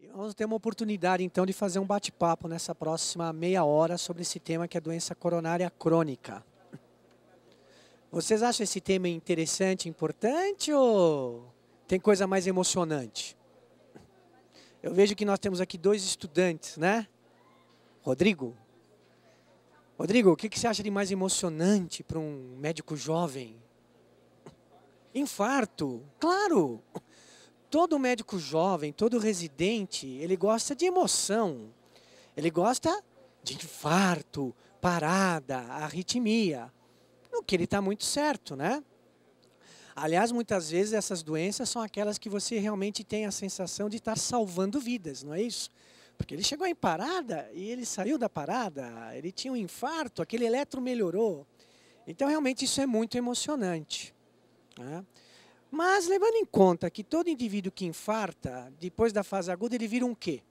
E vamos ter uma oportunidade, então, de fazer um bate-papo nessa próxima meia hora sobre esse tema que é a doença coronária crônica. Vocês acham esse tema interessante, importante ou tem coisa mais emocionante? Eu vejo que nós temos aqui dois estudantes, né? Rodrigo, o que você acha de mais emocionante para um médico jovem? Infarto, claro! Todo médico jovem, todo residente, ele gosta de emoção. Ele gosta de infarto, parada, arritmia. No que ele está muito certo, né? Aliás, muitas vezes essas doenças são aquelas que você realmente tem a sensação de estar salvando vidas, não é isso? Porque ele chegou em parada e ele saiu da parada, ele tinha um infarto, aquele eletro melhorou. Então, realmente, isso é muito emocionante, né? Mas, levando em conta que todo indivíduo que infarta, depois da fase aguda, ele vira um quê?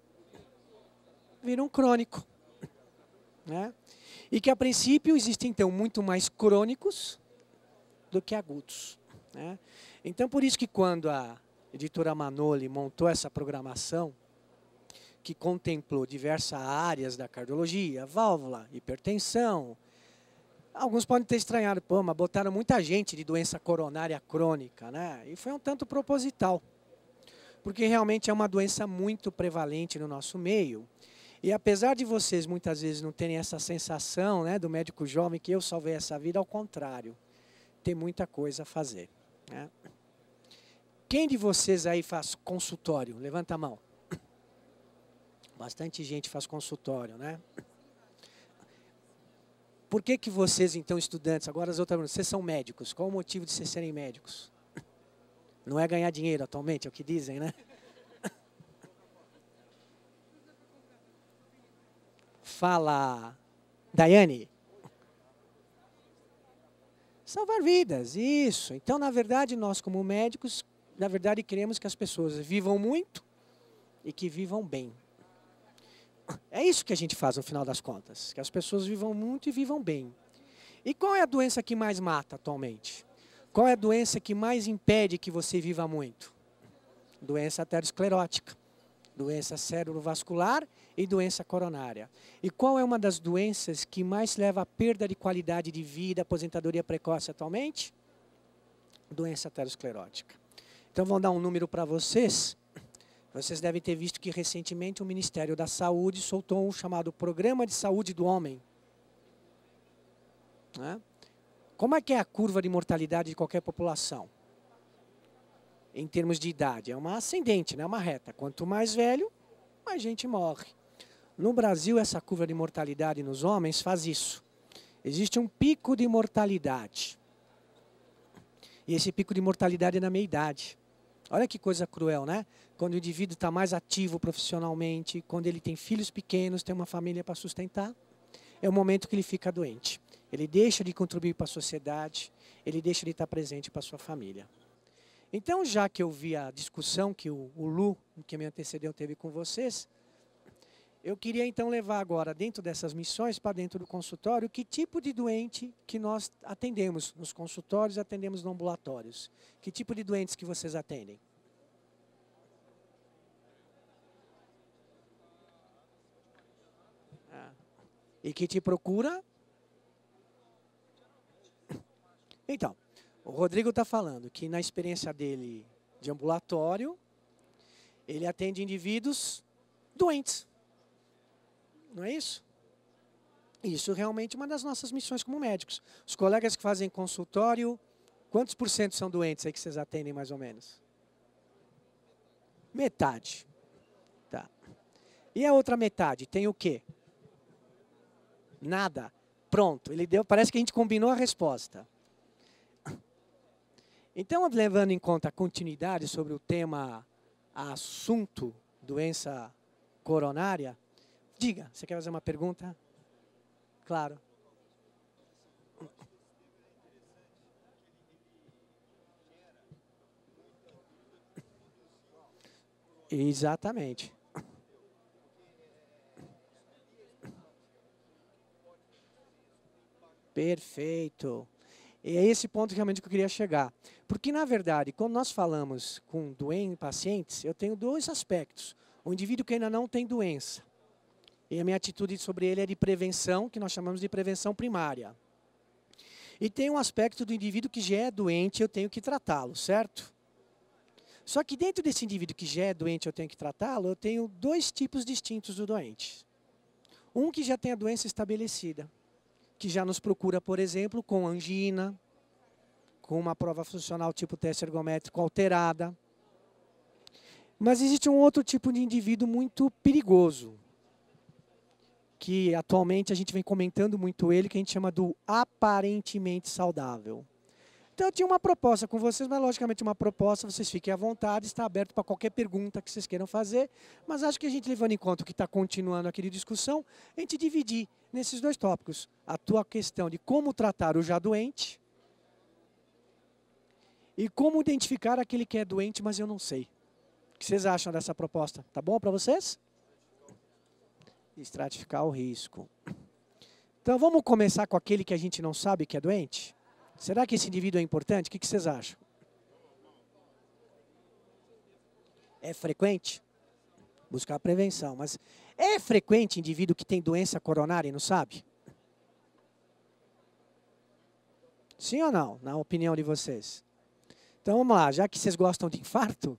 Vira um crônico, né? E que, a princípio, existem, então, muito mais crônicos do que agudos, né? Então, por isso que quando a editora Manoli montou essa programação, que contemplou diversas áreas da cardiologia, válvula, hipertensão, alguns podem ter estranhado, pô, mas botaram muita gente de doença coronária crônica, né? E foi um tanto proposital, porque realmente é uma doença muito prevalente no nosso meio. E apesar de vocês muitas vezes não terem essa sensação, né, do médico jovem que eu salvei essa vida, ao contrário, tem muita coisa a fazer, né? Quem de vocês aí faz consultório? Levanta a mão. Bastante gente faz consultório, né? Por que vocês, então, estudantes, agora as outras, vocês são médicos? Qual o motivo de vocês serem médicos? Não é ganhar dinheiro atualmente, é o que dizem, né? Fala, Daiane. Salvar vidas, isso. Então, na verdade, nós como médicos, na verdade, queremos que as pessoas vivam muito e que vivam bem. É isso que a gente faz no final das contas, que as pessoas vivam muito e vivam bem. E qual é a doença que mais mata atualmente? Qual é a doença que mais impede que você viva muito? Doença aterosclerótica, doença cerebrovascular e doença coronária. E qual é uma das doenças que mais leva à perda de qualidade de vida, aposentadoria precoce atualmente? Doença aterosclerótica. Então, vou dar um número para vocês. Vocês devem ter visto que recentemente o Ministério da Saúde soltou um chamado Programa de Saúde do Homem, né? Como é que é a curva de mortalidade de qualquer população? Em termos de idade, é uma ascendente, né? Uma reta. Quanto mais velho, mais gente morre. No Brasil, essa curva de mortalidade nos homens faz isso. Existe um pico de mortalidade. E esse pico de mortalidade é na meia-idade. Olha que coisa cruel, né? Quando o indivíduo está mais ativo profissionalmente, quando ele tem filhos pequenos, tem uma família para sustentar, é o momento que ele fica doente. Ele deixa de contribuir para a sociedade, ele deixa de estar presente para a sua família. Então, já que eu vi a discussão que o Lu, que me antecedeu, teve com vocês, eu queria então levar agora, dentro dessas missões, para dentro do consultório, que tipo de doente que nós atendemos nos consultórios, atendemos nos ambulatórios. Que tipo de doentes que vocês atendem? E que te procura? Então, o Rodrigo está falando que na experiência dele de ambulatório, ele atende indivíduos doentes. Não é isso? Isso realmente é uma das nossas missões como médicos. Os colegas que fazem consultório, quantos por cento são doentes aí que vocês atendem mais ou menos? Metade. Tá. E a outra metade tem o quê? Nada. Pronto, ele deu, parece que a gente combinou a resposta. Então, levando em conta a continuidade sobre o tema assunto doença coronária, diga, você quer fazer uma pergunta? Claro. Exatamente. Perfeito. E é esse ponto realmente que eu queria chegar. Porque, na verdade, quando nós falamos com pacientes, eu tenho dois aspectos. O indivíduo que ainda não tem doença. E a minha atitude sobre ele é de prevenção, que nós chamamos de prevenção primária. E tem um aspecto do indivíduo que já é doente, eu tenho que tratá-lo, certo? Só que dentro desse indivíduo que já é doente, eu tenho que tratá-lo, eu tenho dois tipos distintos do doente. Um que já tem a doença estabelecida, que já nos procura, por exemplo, com angina, com uma prova funcional tipo teste ergométrico alterada. Mas existe um outro tipo de indivíduo muito perigoso, que atualmente a gente vem comentando muito ele, que a gente chama do aparentemente saudável. Então eu tinha uma proposta com vocês, mas logicamente uma proposta, vocês fiquem à vontade, está aberto para qualquer pergunta que vocês queiram fazer, mas acho que a gente, levando em conta o que está continuando aqui de discussão, a gente dividir nesses dois tópicos. A tua questão de como tratar o já doente e como identificar aquele que é doente, mas eu não sei. O que vocês acham dessa proposta? Tá bom para vocês? Estratificar o risco. Então vamos começar com aquele que a gente não sabe que é doente? Será que esse indivíduo é importante? O que vocês acham? É frequente? Buscar prevenção. Mas é frequente indivíduo que tem doença coronária e não sabe? Sim ou não? Na opinião de vocês. Então vamos lá, já que vocês gostam de infarto,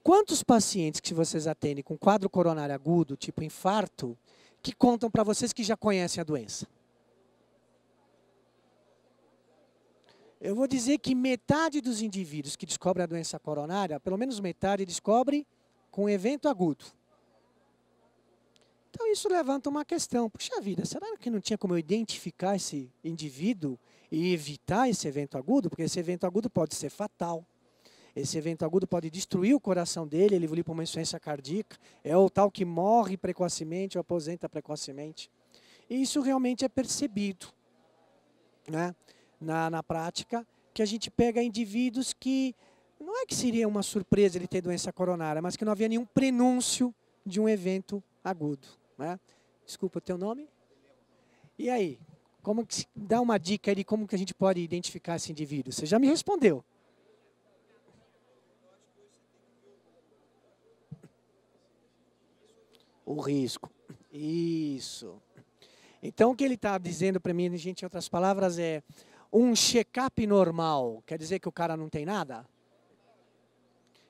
quantos pacientes que vocês atendem com quadro coronário agudo, tipo infarto, que contam para vocês que já conhecem a doença? Eu vou dizer que metade dos indivíduos que descobrem a doença coronária, pelo menos metade, descobre com evento agudo. Então isso levanta uma questão. Puxa vida, será que não tinha como eu identificar esse indivíduo e evitar esse evento agudo? Porque esse evento agudo pode ser fatal. Esse evento agudo pode destruir o coração dele, ele evolui para uma insuficiência cardíaca. É o tal que morre precocemente ou aposenta precocemente. E isso realmente é percebido, né? Na prática, que a gente pega indivíduos que, não é que seria uma surpresa ele ter doença coronária, mas que não havia nenhum prenúncio de um evento agudo, né? Desculpa, o teu nome? E aí? Como que, dá uma dica aí de como que a gente pode identificar esse indivíduo? Você já me respondeu. O risco. Isso. Então, o que ele está dizendo para mim, gente, em outras palavras, é um check-up normal. Quer dizer que o cara não tem nada?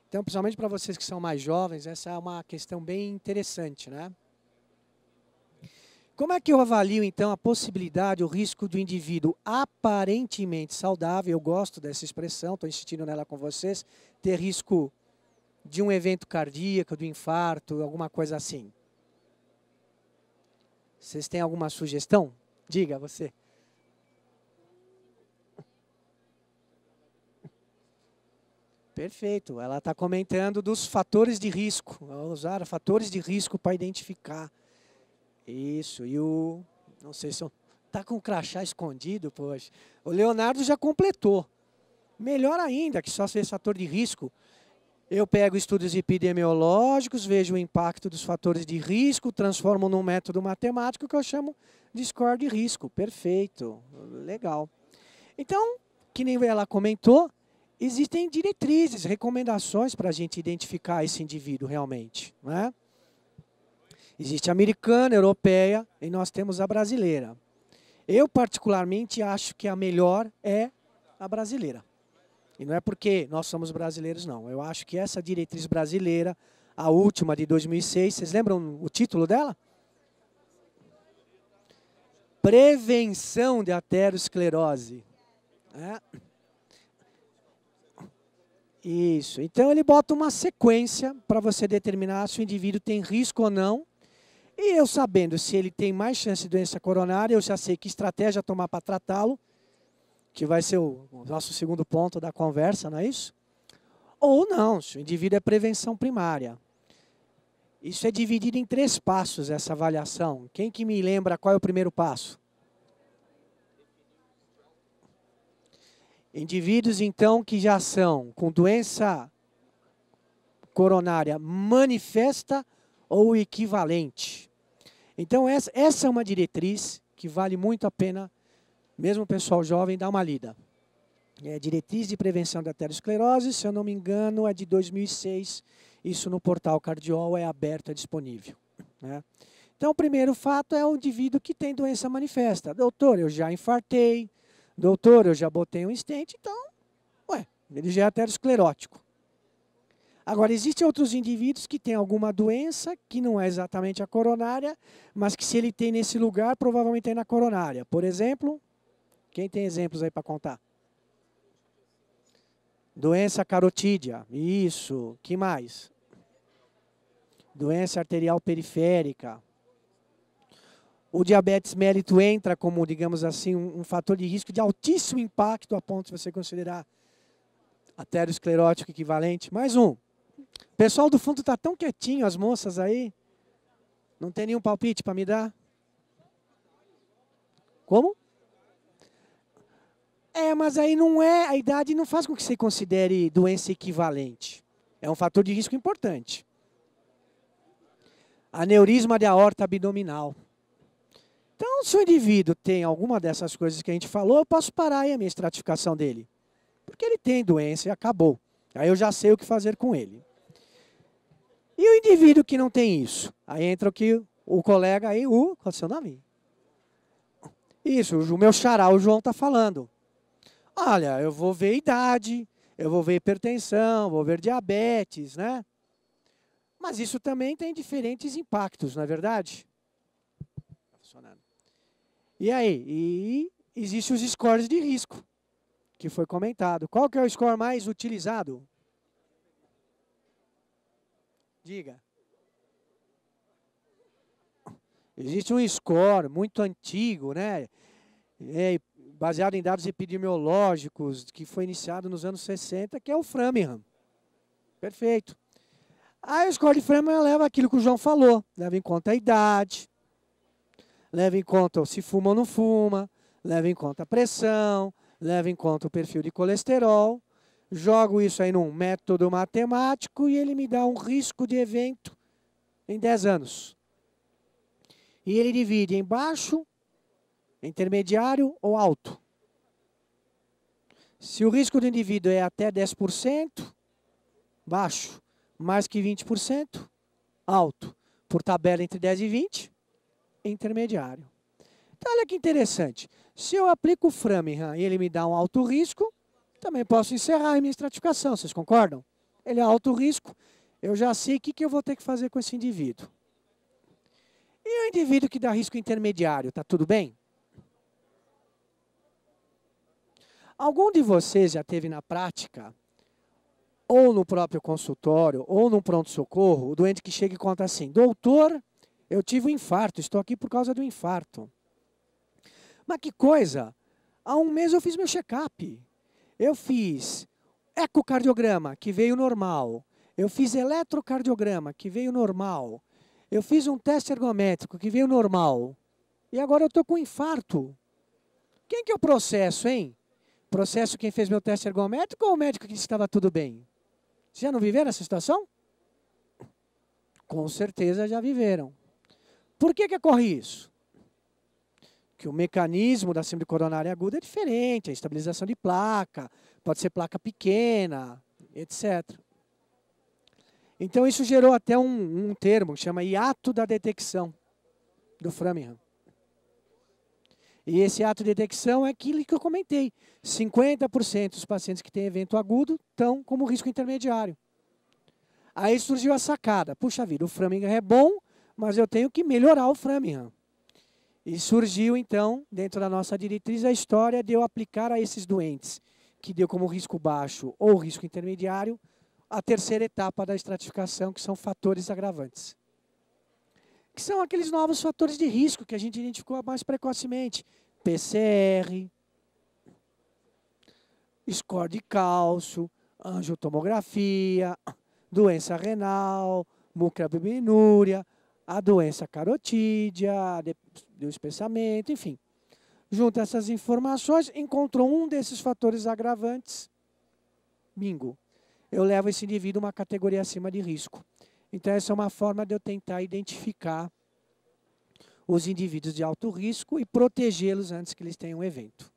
Então, principalmente para vocês que são mais jovens, essa é uma questão bem interessante, né? Como é que eu avalio, então, a possibilidade, o risco do indivíduo aparentemente saudável? Eu gosto dessa expressão, estou insistindo nela com vocês, ter risco de um evento cardíaco, de infarto, alguma coisa assim. Vocês têm alguma sugestão? Diga, você. Perfeito. Ela está comentando dos fatores de risco. Usar fatores de risco para identificar. Isso. E o... Não sei se... Está com o crachá escondido, poxa. O Leonardo já completou. Melhor ainda, que só fez fator de risco. Eu pego estudos epidemiológicos, vejo o impacto dos fatores de risco, transformo num método matemático que eu chamo de score de risco. Perfeito. Legal. Então, que nem ela comentou, existem diretrizes, recomendações para a gente identificar esse indivíduo realmente, né? Existe a americana, a europeia e nós temos a brasileira. Eu, particularmente, acho que a melhor é a brasileira. E não é porque nós somos brasileiros, não. Eu acho que essa diretriz brasileira, a última de 2006, vocês lembram o título dela? Prevenção de aterosclerose. É. Isso. Então, ele bota uma sequência para você determinar se o indivíduo tem risco ou não. E eu sabendo se ele tem mais chance de doença coronária, eu já sei que estratégia tomar para tratá-lo, que vai ser o nosso segundo ponto da conversa, não é isso? Ou não, se o indivíduo é prevenção primária. Isso é dividido em 3 passos, essa avaliação. Quem que me lembra qual é o primeiro passo? Indivíduos, então, que já são com doença coronária manifesta ou equivalente. Então, essa é uma diretriz que vale muito a pena, mesmo o pessoal jovem, dar uma lida. Diretriz de Prevenção da Aterosclerose, se eu não me engano, é de 2006. Isso no portal Cardiol é aberto, é disponível. Né? Então, o primeiro fato é o indivíduo que tem doença manifesta. Doutor, eu já infartei. Doutor, eu já botei um stent. Então, ele já é aterosclerótico. Agora, existem outros indivíduos que têm alguma doença que não é exatamente a coronária, mas que se ele tem nesse lugar, provavelmente tem na coronária. Por exemplo, quem tem exemplos aí para contar? Doença carotídea, isso. Que mais? Doença arterial periférica. O diabetes mellitus entra como, digamos assim, um fator de risco de altíssimo impacto a ponto de você considerar aterosclerótico equivalente. Mais um. O pessoal do fundo está tão quietinho, as moças aí. Não tem nenhum palpite para me dar? Como? Mas aí não é, a idade não faz com que você considere doença equivalente. É um fator de risco importante. Aneurisma de aorta abdominal. Então, se o indivíduo tem alguma dessas coisas que a gente falou, eu posso parar aí a minha estratificação dele. Porque ele tem doença e acabou. Aí eu já sei o que fazer com ele. E o indivíduo que não tem isso? Aí entra o colega aí, qual é o seu nome? Isso, o meu xará, o João está falando. Olha, eu vou ver idade, eu vou ver hipertensão, vou ver diabetes, né? Mas isso também tem diferentes impactos, não é verdade? Tá funcionando. E aí? E existem os scores de risco, que foi comentado. Qual que é o score mais utilizado? Diga. Existe um score muito antigo, né? Baseado em dados epidemiológicos, que foi iniciado nos anos 60, que é o Framingham. Perfeito. Aí o score de Framingham leva aquilo que o João falou, leva em conta a idade, leva em conta se fuma ou não fuma, leva em conta a pressão, leva em conta o perfil de colesterol, jogo isso aí num método matemático e ele me dá um risco de evento em 10 anos. E ele divide em baixo, intermediário ou alto. Se o risco do indivíduo é até 10%, baixo. Mais que 20%, alto. Por tabela entre 10 e 20, intermediário. Então, olha que interessante. Se eu aplico o Framingham e ele me dá um alto risco, também posso encerrar a minha estratificação. Vocês concordam? Ele é alto risco, eu já sei o que eu vou ter que fazer com esse indivíduo. E o indivíduo que dá risco intermediário, está tudo bem? Algum de vocês já teve na prática, ou no próprio consultório, ou no pronto-socorro, o doente que chega e conta assim: doutor, eu tive um infarto, estou aqui por causa do infarto. Mas que coisa, há um mês eu fiz meu check-up. Eu fiz ecocardiograma, que veio normal. Eu fiz eletrocardiograma, que veio normal. Eu fiz um teste ergométrico, que veio normal. E agora eu estou com infarto. Quem que é o processo, hein? Processo quem fez meu teste ergométrico ou o médico que disse que estava tudo bem? Vocês já não viveram essa situação? Com certeza já viveram. Por que ocorre isso? Que o mecanismo da síndrome coronária aguda é diferente, a estabilização de placa, pode ser placa pequena, etc. Então isso gerou até um termo que chama hiato da detecção do Framingham. E esse ato de detecção é aquilo que eu comentei. 50% dos pacientes que têm evento agudo estão como risco intermediário. Aí surgiu a sacada. Puxa vida, o Framingham é bom, mas eu tenho que melhorar o Framingham. E surgiu, então, dentro da nossa diretriz, a história de eu aplicar a esses doentes, que deu como risco baixo ou risco intermediário, a terceira etapa da estratificação, que são fatores agravantes. Que são aqueles novos fatores de risco que a gente identificou mais precocemente. PCR, score de cálcio, angiotomografia, doença renal, mucoalbuminúria, a doença carotídea, do espessamento, enfim. Junto a essas informações, encontrou um desses fatores agravantes, bingo. Eu levo esse indivíduo uma categoria acima de risco. Então, essa é uma forma de eu tentar identificar os indivíduos de alto risco e protegê-los antes que eles tenham um evento.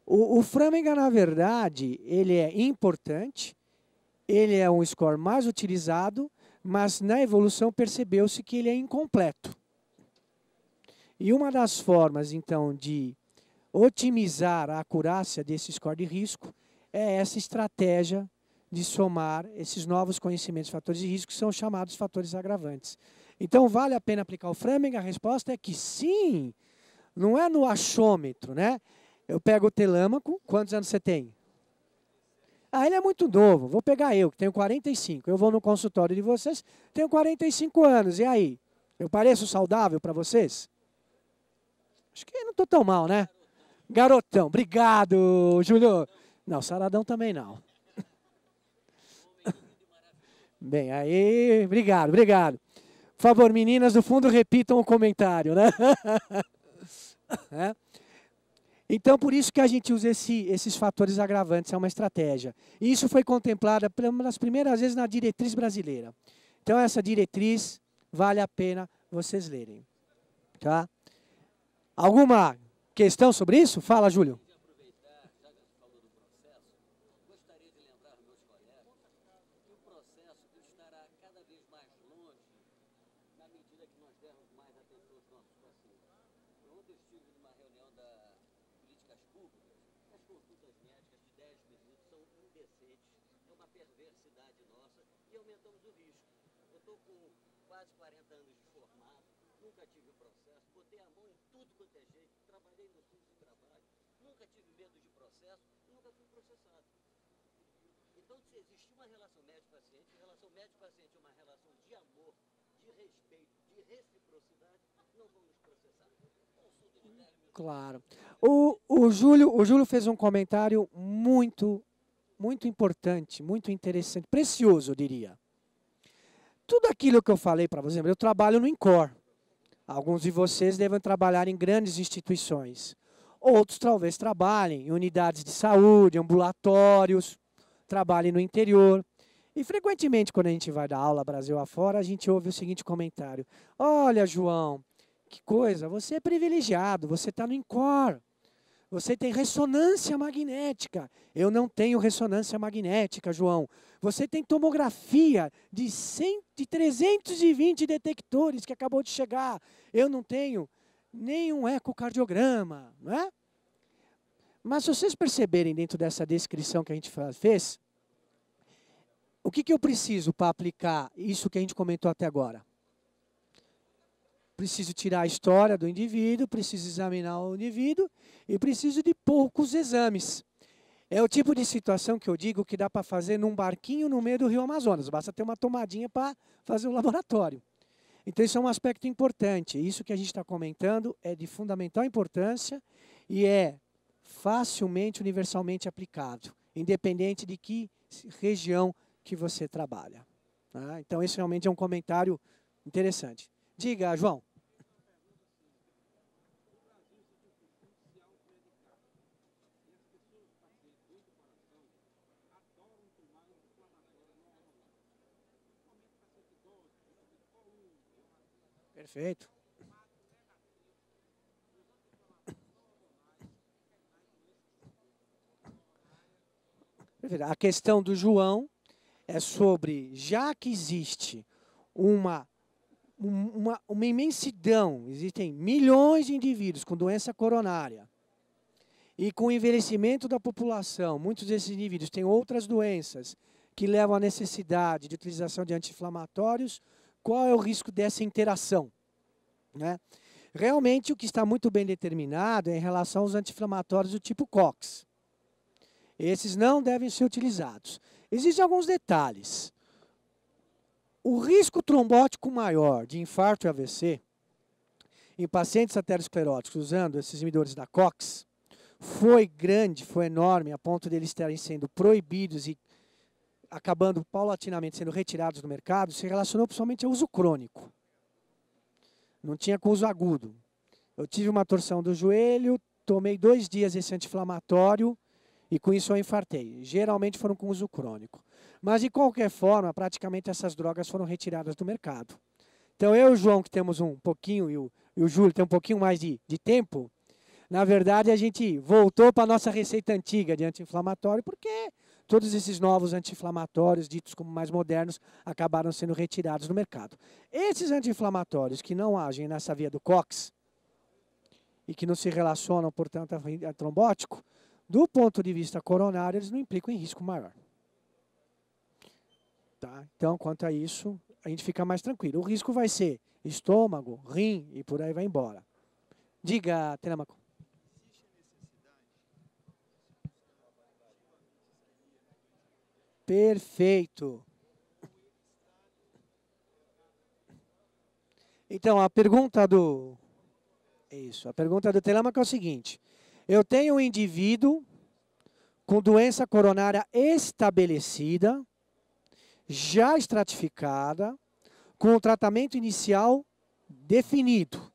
O Framingham, na verdade, ele é importante, ele é um score mais utilizado, mas na evolução percebeu-se que ele é incompleto. E uma das formas, então, de otimizar a acurácia desse score de risco é essa estratégia de somar esses novos conhecimentos de fatores de risco, que são chamados fatores agravantes. Então, vale a pena aplicar o Framingham? A resposta é que sim, não é no achômetro, né? Eu pego o Telêmaco, quantos anos você tem? Ah, ele é muito novo, vou pegar eu, que tenho 45. Eu vou no consultório de vocês, tenho 45 anos, e aí? Eu pareço saudável para vocês? Acho que não estou tão mal, né? Garotão, obrigado, Júlio. Não, saradão também não. Bem, aí, obrigado, obrigado. Por favor, meninas do fundo, repitam o comentário, né? Então, por isso que a gente usa esses fatores agravantes, é uma estratégia. E isso foi contemplado pelas primeiras vezes na diretriz brasileira. Então, essa diretriz vale a pena vocês lerem. Tá? Alguma questão sobre isso? Fala, Júlio. Então, se existe uma relação médico-paciente, a relação médico-paciente é uma relação de amor, de respeito, de reciprocidade, não vamos processar. Consulta de 10 minutos. Claro. O Júlio fez um comentário muito importante, muito interessante, precioso, eu diria. Tudo aquilo que eu falei para vocês, eu trabalho no INCOR. Alguns de vocês devem trabalhar em grandes instituições. Outros talvez trabalhem em unidades de saúde, ambulatórios, trabalhem no interior. E frequentemente, quando a gente vai dar aula Brasil afora, a gente ouve o seguinte comentário. Olha, João, que coisa, você é privilegiado, você está no INCOR. Você tem ressonância magnética. Eu não tenho ressonância magnética, João. Você tem tomografia de 320 detectores que acabou de chegar. Eu não tenho nenhum ecocardiograma, não é? Mas se vocês perceberem dentro dessa descrição que a gente fez, o que eu preciso para aplicar isso que a gente comentou até agora? Preciso tirar a história do indivíduo, preciso examinar o indivíduo e preciso de poucos exames. É o tipo de situação que eu digo que dá para fazer num barquinho no meio do Rio Amazonas. Basta ter uma tomadinha para fazer o laboratório. Então, isso é um aspecto importante. Isso que a gente está comentando é de fundamental importância e é facilmente, universalmente aplicado, independente de que região que você trabalha. Tá? Então, esse realmente é um comentário interessante. Diga, João. Perfeito. Perfeito. A questão do João é sobre, já que existe uma imensidão, existem milhões de indivíduos com doença coronária, e com o envelhecimento da população, muitos desses indivíduos têm outras doenças que levam à necessidade de utilização de anti-inflamatórios. Qual é o risco dessa interação? Né? Realmente, o que está muito bem determinado é em relação aos anti-inflamatórios do tipo COX. Esses não devem ser utilizados. Existem alguns detalhes. O risco trombótico maior de infarto e AVC em pacientes ateroscleróticos usando esses inibidores da COX foi grande, foi enorme, a ponto de eles estarem sendo proibidos e acabando paulatinamente sendo retirados do mercado, se relacionou principalmente ao uso crônico. Não tinha com uso agudo. Eu tive uma torção do joelho, tomei 2 dias esse anti-inflamatório e com isso eu infartei. Geralmente foram com uso crônico. Mas, de qualquer forma, praticamente essas drogas foram retiradas do mercado. Então, eu e o João, que temos um pouquinho, e o Júlio tem um pouquinho mais de tempo, Na verdade, a gente voltou para a nossa receita antiga de anti-inflamatório, porque todos esses novos anti-inflamatórios, ditos como mais modernos, acabaram sendo retirados do mercado. Esses anti-inflamatórios que não agem nessa via do COX e que não se relacionam, portanto, a trombótico, do ponto de vista coronário, eles não implicam em risco maior. Tá? Então, quanto a isso, a gente fica mais tranquilo. O risco vai ser estômago, rim e por aí vai embora. Diga, Telêmaco. Perfeito. Então, a pergunta do Telêmaco é o seguinte: eu tenho um indivíduo com doença coronária estabelecida, já estratificada, com o tratamento inicial definido.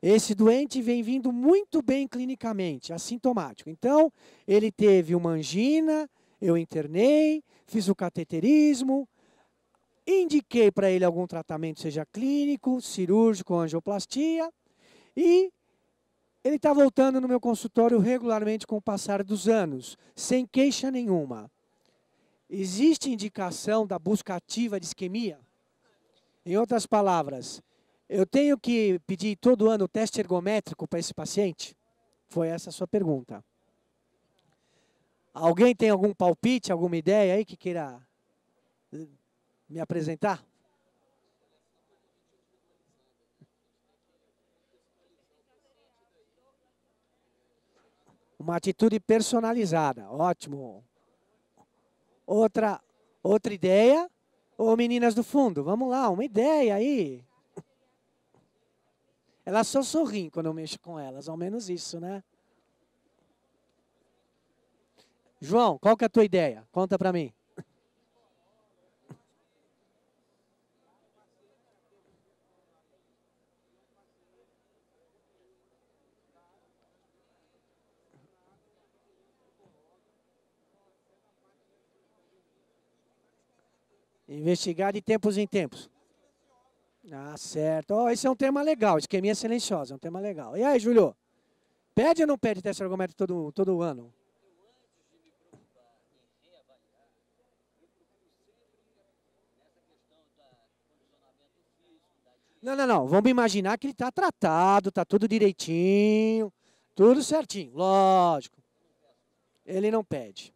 Esse doente vem vindo muito bem clinicamente, assintomático. Então, ele teve uma angina, eu internei, fiz o cateterismo, indiquei para ele algum tratamento, seja clínico, cirúrgico, angioplastia, e ele está voltando no meu consultório regularmente com o passar dos anos, sem queixa nenhuma. Existe indicação da busca ativa de isquemia? Em outras palavras, eu tenho que pedir todo ano o teste ergométrico para esse paciente? Foi essa a sua pergunta. Alguém tem algum palpite, alguma ideia aí que queira me apresentar? Uma atitude personalizada, ótimo. Outra ideia? Ô, meninas do fundo, vamos lá, uma ideia aí. Elas só sorriem quando eu mexo com elas, ao menos isso, né? João, qual que é a tua ideia? Conta pra mim. Investigar de tempos em tempos. Ah, certo. Oh, esse é um tema legal, isquemia silenciosa, é um tema legal. E aí, Júlio? Pede ou não pede teste ergométrico todo ano? Não. Vamos imaginar que ele está tratado, está tudo direitinho, tudo certinho, lógico. Ele não pede.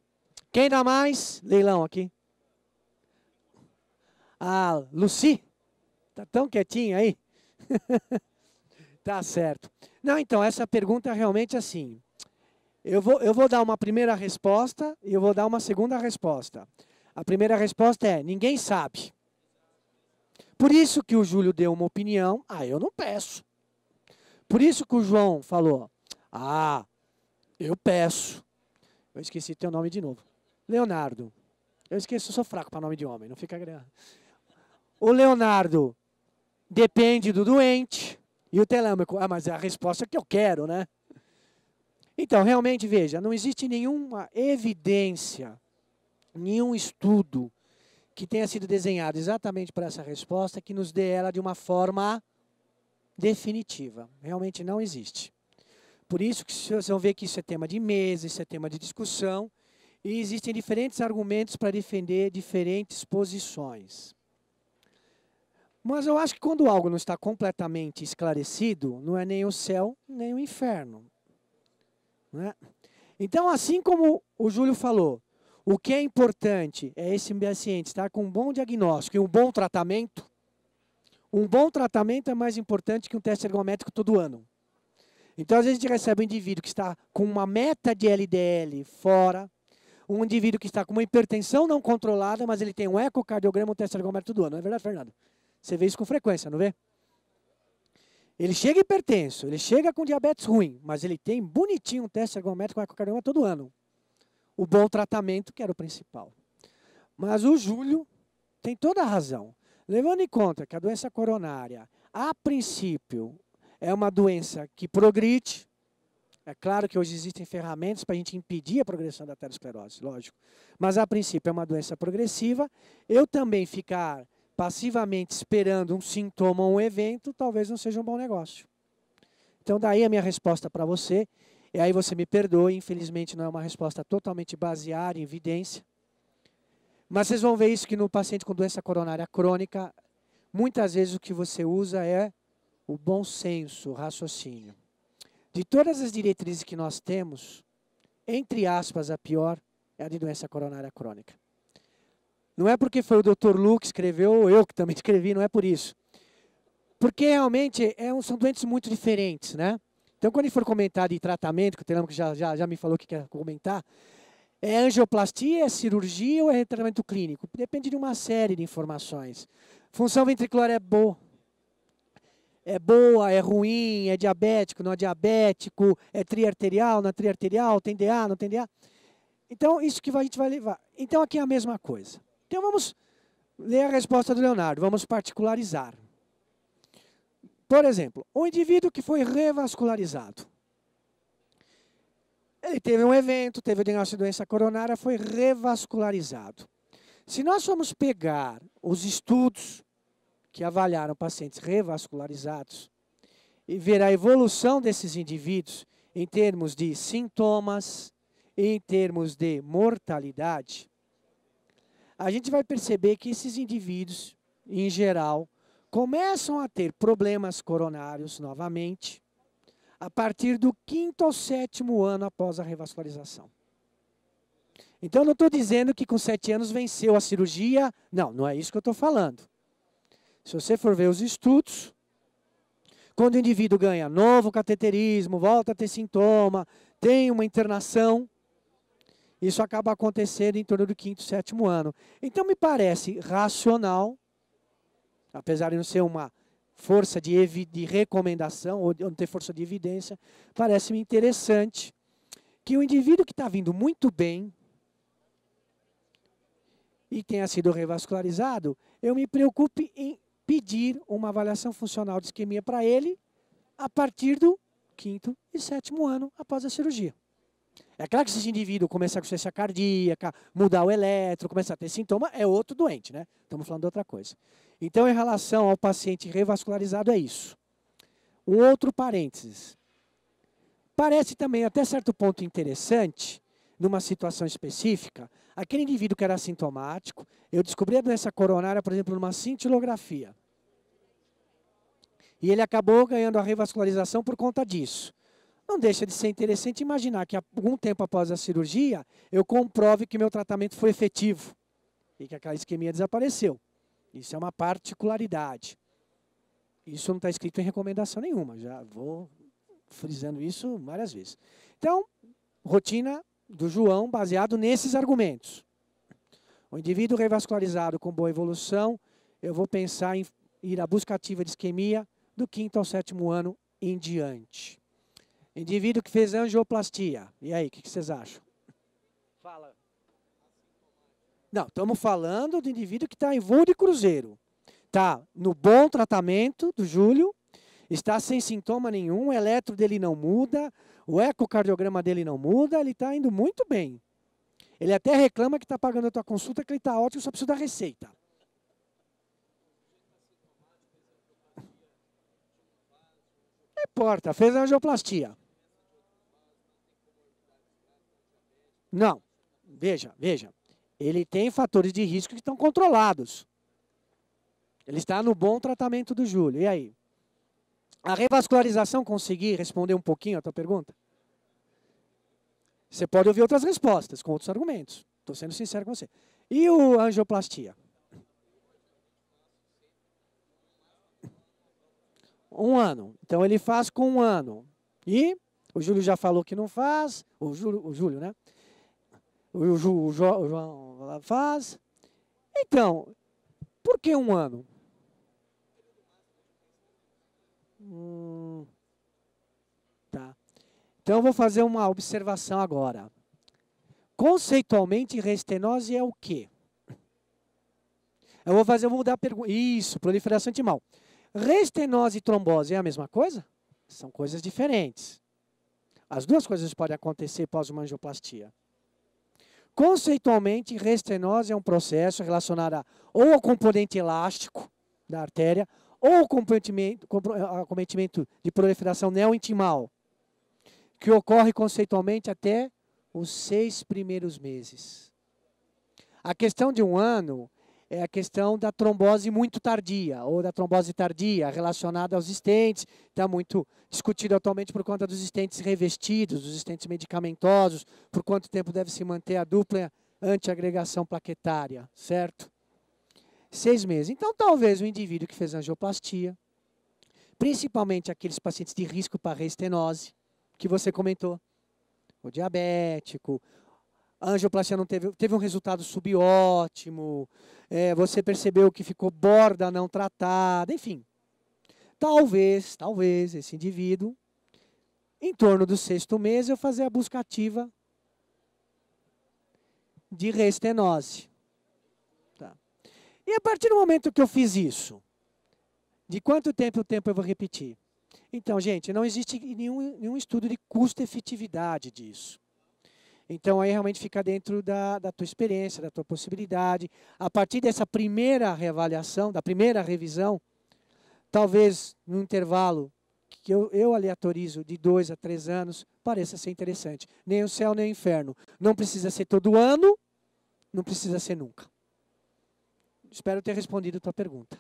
Quem dá mais? Leilão aqui. Ah, Luci? Tá tão quietinho aí? Tá certo. Não, então, essa pergunta é realmente assim. Eu vou dar uma primeira resposta e eu vou dar uma segunda resposta. A primeira resposta é: ninguém sabe. Por isso que o Júlio deu uma opinião, eu não peço. Por isso que o João falou, eu peço. Eu esqueci teu nome de novo. Leonardo. Eu esqueço, eu sou fraco para nome de homem, não fica grande. O Leonardo depende do doente e o Telêmaco, mas é a resposta que eu quero, né? Então, realmente, veja, não existe nenhuma evidência, nenhum estudo que tenha sido desenhado exatamente para essa resposta que nos dê ela de uma forma definitiva. Realmente não existe. Por isso que vocês vão ver que isso é tema de mesa, isso é tema de discussão, e existem diferentes argumentos para defender diferentes posições. Mas eu acho que quando algo não está completamente esclarecido, não é nem o céu, nem o inferno. Né? Então, assim como o Júlio falou, o que é importante é esse paciente estar com um bom diagnóstico e um bom tratamento. Um bom tratamento é mais importante que um teste ergométrico todo ano. Então, às vezes, a gente recebe um indivíduo que está com uma meta de LDL fora, um indivíduo que está com uma hipertensão não controlada, mas ele tem um ecocardiograma, um teste ergométrico todo ano. Não é verdade, Fernando? Você vê isso com frequência, não vê? Ele chega hipertenso, ele chega com diabetes ruim, mas ele tem bonitinho um teste ergométrico com ecocardiograma todo ano. O bom tratamento, que era o principal. Mas o Júlio tem toda a razão. Levando em conta que a doença coronária, a princípio, é uma doença que progride. É claro que hoje existem ferramentas para a gente impedir a progressão da aterosclerose, lógico. Mas, a princípio, é uma doença progressiva. Eu também ficar passivamente esperando um sintoma ou um evento, talvez não seja um bom negócio. Então, daí a minha resposta para você. E aí você me perdoe, infelizmente não é uma resposta totalmente baseada em evidência. Mas vocês vão ver isso que no paciente com doença coronária crônica, muitas vezes o que você usa é o bom senso, o raciocínio. De todas as diretrizes que nós temos, entre aspas, a pior é a de doença coronária crônica. Não é porque foi o Dr. Lu que escreveu, ou eu que também escrevi, não é por isso. Porque realmente são doentes muito diferentes, né? Então, quando ele for comentar de tratamento, que o Telamo já me falou que quer comentar, é angioplastia, é cirurgia ou é tratamento clínico? Depende de uma série de informações. Função ventricular é boa, é ruim, é diabético, não é diabético, é triarterial, não é triarterial, tem DA, não tem DA. Então, isso que a gente vai levar. Então, aqui é a mesma coisa. Então, vamos ler a resposta do Leonardo, vamos particularizar. Por exemplo, um indivíduo que foi revascularizado. Ele teve um evento, teve o diagnóstico de doença coronária, foi revascularizado. Se nós formos pegar os estudos que avaliaram pacientes revascularizados e ver a evolução desses indivíduos em termos de sintomas, em termos de mortalidade, a gente vai perceber que esses indivíduos, em geral, começam a ter problemas coronários novamente a partir do 5º ou 7º ano após a revascularização. Então, eu não estou dizendo que com 7 anos venceu a cirurgia. Não, não é isso que eu estou falando. Se você for ver os estudos, quando o indivíduo ganha novo cateterismo, volta a ter sintoma, tem uma internação, isso acaba acontecendo em torno do 5º, 7º ano. Então, me parece racional, apesar de não ser uma força de recomendação, ou não ter força de evidência, parece-me interessante que o indivíduo que está vindo muito bem e tenha sido revascularizado, eu me preocupe em pedir uma avaliação funcional de isquemia para ele a partir do 5º e 7º ano após a cirurgia. É claro que se esse indivíduo começar com insuficiência cardíaca, mudar o eletro, começar a ter sintoma, é outro doente, né? Estamos falando de outra coisa. Então, em relação ao paciente revascularizado, é isso. Um outro parênteses. Parece também, até certo ponto, interessante, numa situação específica, aquele indivíduo que era assintomático, eu descobri a doença coronária, por exemplo, numa cintilografia. E ele acabou ganhando a revascularização por conta disso. Não deixa de ser interessante imaginar que algum tempo após a cirurgia, eu comprove que meu tratamento foi efetivo e que aquela isquemia desapareceu. Isso é uma particularidade. Isso não está escrito em recomendação nenhuma, já vou frisando isso várias vezes. Então, rotina do João baseado nesses argumentos. O indivíduo revascularizado com boa evolução, eu vou pensar em ir à busca ativa de isquemia do 5º ao 7º ano em diante. Indivíduo que fez angioplastia. E aí, o que vocês acham? Fala. Não, estamos falando do indivíduo que está em voo de cruzeiro. Está no bom tratamento do Júlio, está sem sintoma nenhum, o eletro dele não muda, o ecocardiograma dele não muda, ele está indo muito bem. Ele até reclama que está pagando a tua consulta, que ele está ótimo, só precisa da receita. Não importa, fez a angioplastia. Não, veja. Ele tem fatores de risco que estão controlados. Ele está no bom tratamento do Júlio. E aí? A revascularização, consegui responder um pouquinho a tua pergunta? Você pode ouvir outras respostas, com outros argumentos. Estou sendo sincero com você. E a angioplastia? 1 ano. Então, ele faz com 1 ano. E o Júlio já falou que não faz. O Júlio, né? O João faz. Então, por que 1 ano? Tá. Então, eu vou fazer uma observação agora. Conceitualmente, restenose é o quê? Eu vou mudar a pergunta. Isso, proliferação intimal. Restenose e trombose é a mesma coisa? São coisas diferentes. As duas coisas podem acontecer pós uma angioplastia. Conceitualmente, restenose é um processo relacionado ou ao componente elástico da artéria ou acometimento de proliferação neointimal, que ocorre conceitualmente até os 6 primeiros meses. A questão de 1 ano é a questão da trombose muito tardia, ou da trombose tardia, relacionada aos estentes. Está muito discutido atualmente por conta dos estentes revestidos, dos estentes medicamentosos, por quanto tempo deve se manter a dupla antiagregação plaquetária, certo? 6 meses. Então, talvez o indivíduo que fez angioplastia, principalmente aqueles pacientes de risco para reestenose, que você comentou, o diabético, a angioplastia não teve um resultado subótimo, você percebeu que ficou borda não tratada, enfim. Talvez esse indivíduo, em torno do 6º mês, eu fazer a busca ativa de reestenose. Tá. E a partir do momento que eu fiz isso, de quanto tempo eu vou repetir? Então, gente, não existe nenhum estudo de custo-efetividade disso. Então, aí realmente fica dentro da tua experiência, da tua possibilidade. A partir dessa primeira reavaliação, da primeira revisão, talvez num intervalo que eu aleatorizo de 2 a 3 anos, pareça ser interessante. Nem o céu, nem o inferno. Não precisa ser todo ano, não precisa ser nunca. Espero ter respondido a tua pergunta.